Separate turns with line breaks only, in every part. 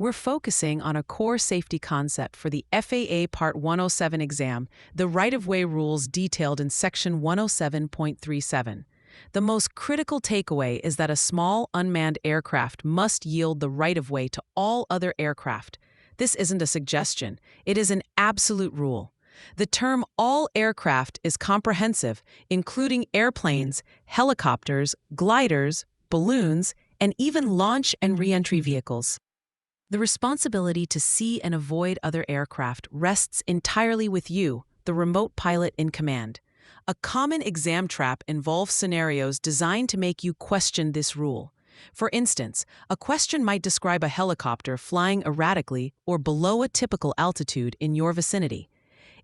we're focusing on a core safety concept for the FAA Part 107 exam, the right-of-way rules detailed in Section 107.37. The most critical takeaway is that a small, unmanned aircraft must yield the right-of-way to all other aircraft. This isn't a suggestion, it is an absolute rule. The term all aircraft is comprehensive, including airplanes, helicopters, gliders, balloons, and even launch and re-entry vehicles. The responsibility to see and avoid other aircraft rests entirely with you, the remote pilot in command. A common exam trap involves scenarios designed to make you question this rule. For instance, a question might describe a helicopter flying erratically or below a typical altitude in your vicinity.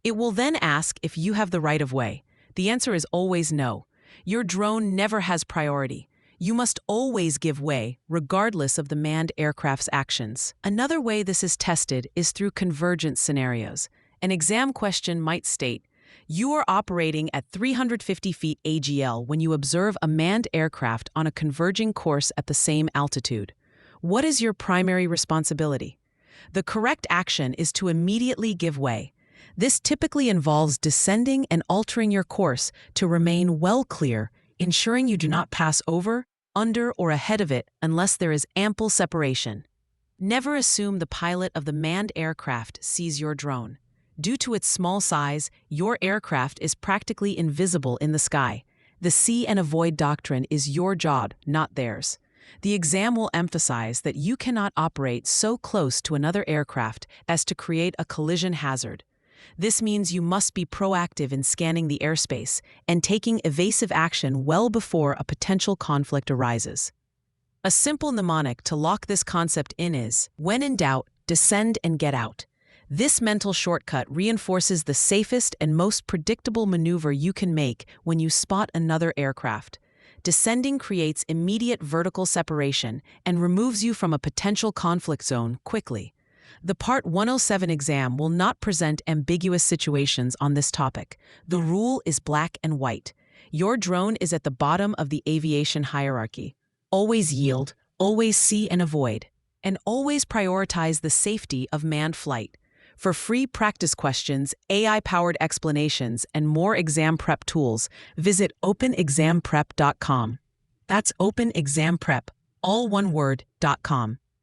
It will then ask if you have the right of way. The answer is always no. Your drone never has priority. You must always give way, regardless of the manned aircraft's actions. Another way this is tested is through convergence scenarios. An exam question might state, you are operating at 350 feet AGL when you observe a manned aircraft on a converging course at the same altitude. What is your primary responsibility? The correct action is to immediately give way. This typically involves descending and altering your course to remain well clear, ensuring you do not pass over, under, or ahead of it unless there is ample separation. Never assume the pilot of the manned aircraft sees your drone. Due to its small size, your aircraft is practically invisible in the sky. The see and avoid doctrine is your job, not theirs. The exam will emphasize that you cannot operate so close to another aircraft as to create a collision hazard. This means you must be proactive in scanning the airspace and taking evasive action well before a potential conflict arises. A simple mnemonic to lock this concept in is, when in doubt, descend and get out. This mental shortcut reinforces the safest and most predictable maneuver you can make when you spot another aircraft. Descending creates immediate vertical separation and removes you from a potential conflict zone quickly. The Part 107 exam will not present ambiguous situations on this topic. The rule is black and white. Your drone is at the bottom of the aviation hierarchy. Always yield, always see and avoid, and always prioritize the safety of manned flight. For free practice questions, AI-powered explanations, and more exam prep tools, visit openexamprep.com. That's openexamprep, all one word, .com.